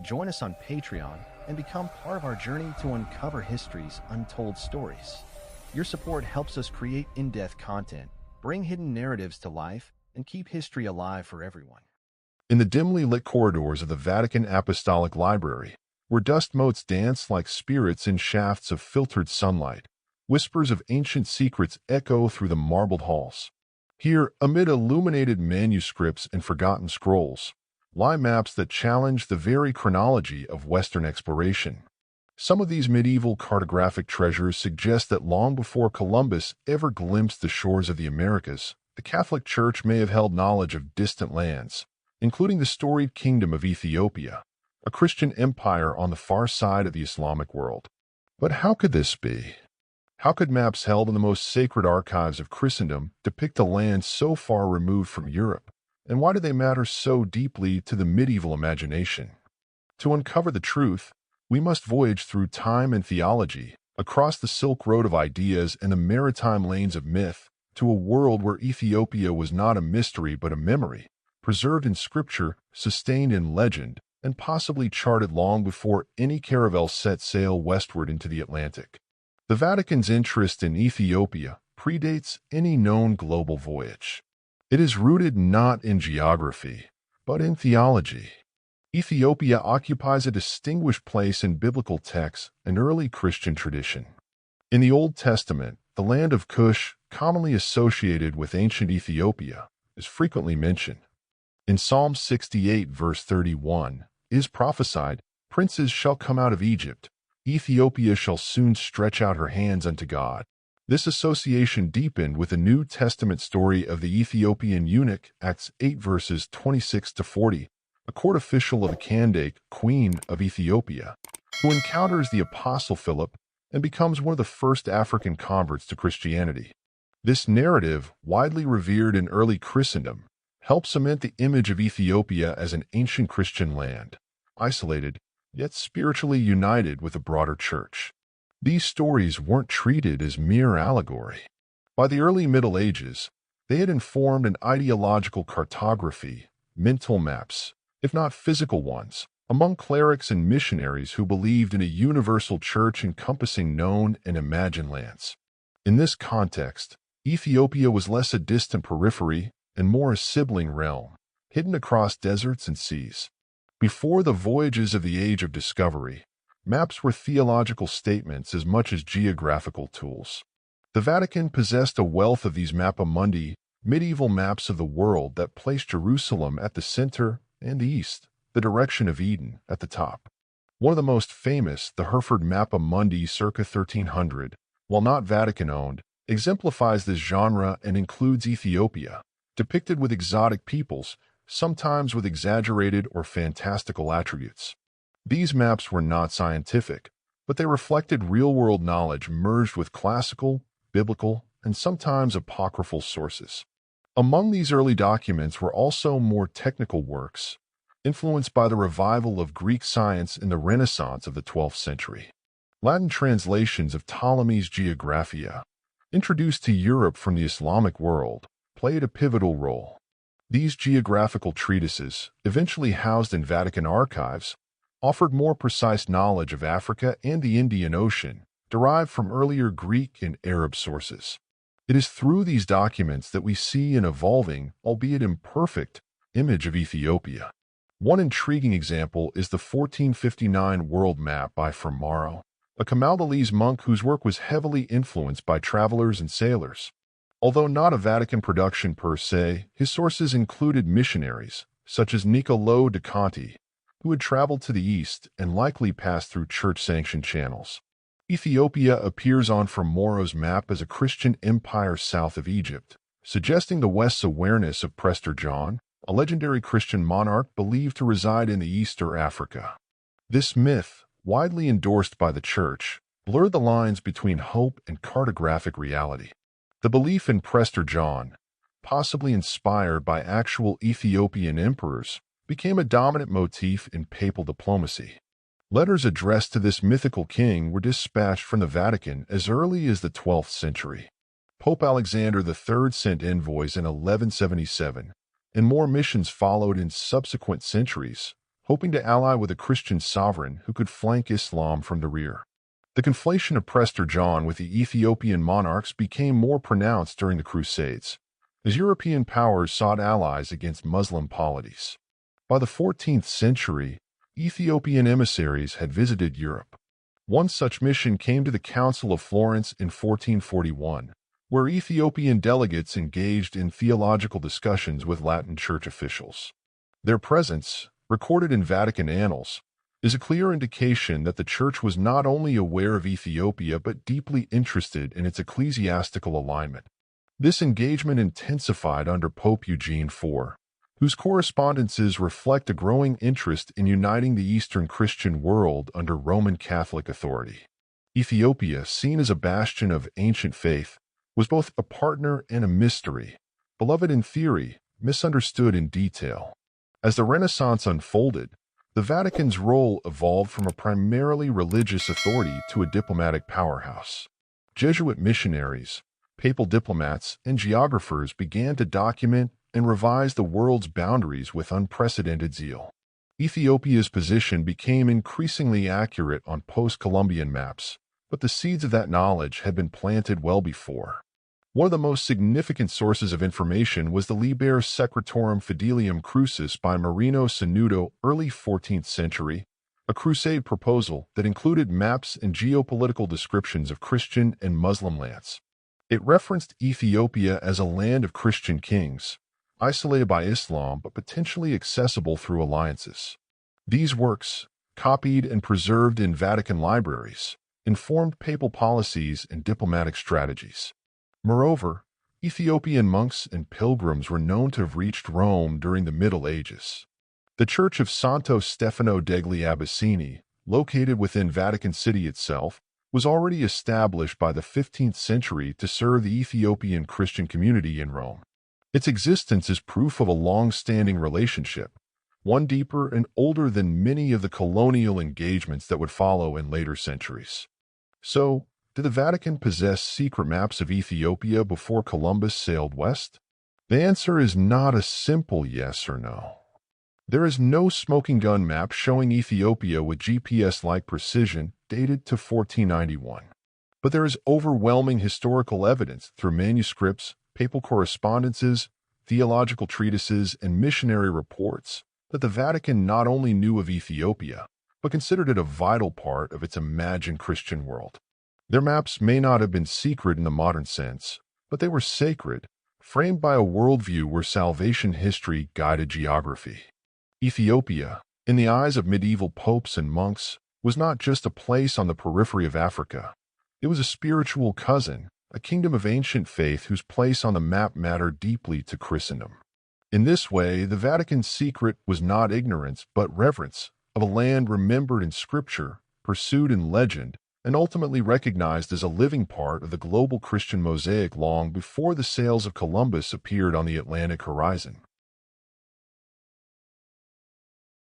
Join us on Patreon and become part of our journey to uncover history's untold stories. Your support helps us create in-depth content, bring hidden narratives to life, and keep history alive for everyone. In the dimly lit corridors of the Vatican Apostolic Library, where dust motes dance like spirits in shafts of filtered sunlight, whispers of ancient secrets echo through the marbled halls. Here, amid illuminated manuscripts and forgotten scrolls, lie maps that challenge the very chronology of Western exploration. Some of these medieval cartographic treasures suggest that long before Columbus ever glimpsed the shores of the Americas, the Catholic Church may have held knowledge of distant lands, including the storied kingdom of Ethiopia, a Christian empire on the far side of the Islamic world. But how could this be? How could maps held in the most sacred archives of Christendom depict a land so far removed from Europe? And why do they matter so deeply to the medieval imagination? To uncover the truth, we must voyage through time and theology, across the Silk Road of ideas and the maritime lanes of myth, to a world where Ethiopia was not a mystery but a memory, preserved in scripture, sustained in legend, and possibly charted long before any caravel set sail westward into the Atlantic. The Vatican's interest in Ethiopia predates any known global voyage. It is rooted not in geography, but in theology. Ethiopia occupies a distinguished place in biblical texts and early Christian tradition. In the Old Testament, the land of Cush, commonly associated with ancient Ethiopia, is frequently mentioned. In Psalm 68, verse 31, is prophesied, "Princes shall come out of Egypt. Ethiopia shall soon stretch out her hands unto God." This association deepened with the New Testament story of the Ethiopian eunuch, Acts 8, verses 26 to 40, a court official of the Candace, Queen of Ethiopia, who encounters the Apostle Philip and becomes one of the first African converts to Christianity. This narrative, widely revered in early Christendom, helps cement the image of Ethiopia as an ancient Christian land, isolated, yet spiritually united with the broader church. These stories weren't treated as mere allegory. By the early Middle Ages, they had informed an ideological cartography, mental maps, if not physical ones, among clerics and missionaries who believed in a universal church encompassing known and imagined lands. In this context, Ethiopia was less a distant periphery and more a sibling realm, hidden across deserts and seas. Before the voyages of the Age of Discovery, maps were theological statements as much as geographical tools. The Vatican possessed a wealth of these mappa mundi, medieval maps of the world that placed Jerusalem at the center and the east, the direction of Eden, at the top. One of the most famous, the Hereford Mappa Mundi circa 1300, while not Vatican-owned, exemplifies this genre and includes Ethiopia, depicted with exotic peoples, sometimes with exaggerated or fantastical attributes. These maps were not scientific, but they reflected real-world knowledge merged with classical, biblical, and sometimes apocryphal sources. Among these early documents were also more technical works, influenced by the revival of Greek science in the Renaissance of the 12th century. Latin translations of Ptolemy's Geographia, introduced to Europe from the Islamic world, played a pivotal role. These geographical treatises, eventually housed in Vatican archives, offered more precise knowledge of Africa and the Indian Ocean, derived from earlier Greek and Arab sources. It is through these documents that we see an evolving, albeit imperfect, image of Ethiopia. One intriguing example is the 1459 world map by Fermaro, a Camaldolese monk whose work was heavily influenced by travelers and sailors. Although not a Vatican production per se, his sources included missionaries, such as Niccolò de Conti, who had traveled to the east and likely passed through church-sanctioned channels. Ethiopia appears on Fermaro's map as a Christian empire south of Egypt, suggesting the West's awareness of Prester John, a legendary Christian monarch believed to reside in the East or Africa. This myth, widely endorsed by the Church, blurred the lines between hope and cartographic reality. The belief in Prester John, possibly inspired by actual Ethiopian emperors, became a dominant motif in papal diplomacy. Letters addressed to this mythical king were dispatched from the Vatican as early as the 12th century. Pope Alexander III sent envoys in 1177, and more missions followed in subsequent centuries, hoping to ally with a Christian sovereign who could flank Islam from the rear. The conflation of Prester John with the Ethiopian monarchs became more pronounced during the Crusades, as European powers sought allies against Muslim polities. By the 14th century, Ethiopian emissaries had visited Europe. One such mission came to the Council of Florence in 1441, where Ethiopian delegates engaged in theological discussions with Latin Church officials. Their presence, recorded in Vatican annals, is a clear indication that the Church was not only aware of Ethiopia but deeply interested in its ecclesiastical alignment. This engagement intensified under Pope Eugene IV, whose correspondences reflect a growing interest in uniting the Eastern Christian world under Roman Catholic authority. Ethiopia, seen as a bastion of ancient faith, was both a partner and a mystery, beloved in theory, misunderstood in detail. As the Renaissance unfolded, the Vatican's role evolved from a primarily religious authority to a diplomatic powerhouse. Jesuit missionaries, papal diplomats, and geographers began to document and revise the world's boundaries with unprecedented zeal. Ethiopia's position became increasingly accurate on post-Columbian maps, but the seeds of that knowledge had been planted well before. One of the most significant sources of information was the Liber Secretorum Fidelium Crucis by Marino Sanudo, early 14th century, a crusade proposal that included maps and geopolitical descriptions of Christian and Muslim lands. It referenced Ethiopia as a land of Christian kings, isolated by Islam but potentially accessible through alliances. These works, copied and preserved in Vatican libraries, informed papal policies and diplomatic strategies. Moreover, Ethiopian monks and pilgrims were known to have reached Rome during the Middle Ages. The Church of Santo Stefano degli Abissini, located within Vatican City itself, was already established by the 15th century to serve the Ethiopian Christian community in Rome. Its existence is proof of a long-standing relationship, one deeper and older than many of the colonial engagements that would follow in later centuries. So, did the Vatican possess secret maps of Ethiopia before Columbus sailed west? The answer is not a simple yes or no. There is no smoking gun map showing Ethiopia with GPS-like precision dated to 1491. But there is overwhelming historical evidence through manuscripts, papal correspondences, theological treatises, and missionary reports that the Vatican not only knew of Ethiopia, but considered it a vital part of its imagined Christian world. Their maps may not have been secret in the modern sense, but they were sacred, framed by a worldview where salvation history guided geography. Ethiopia, in the eyes of medieval popes and monks, was not just a place on the periphery of Africa. It was a spiritual cousin, a kingdom of ancient faith whose place on the map mattered deeply to Christendom. In this way, the Vatican's secret was not ignorance but reverence of a land remembered in Scripture, pursued in legend, and ultimately recognized as a living part of the global Christian mosaic long before the sails of Columbus appeared on the Atlantic horizon.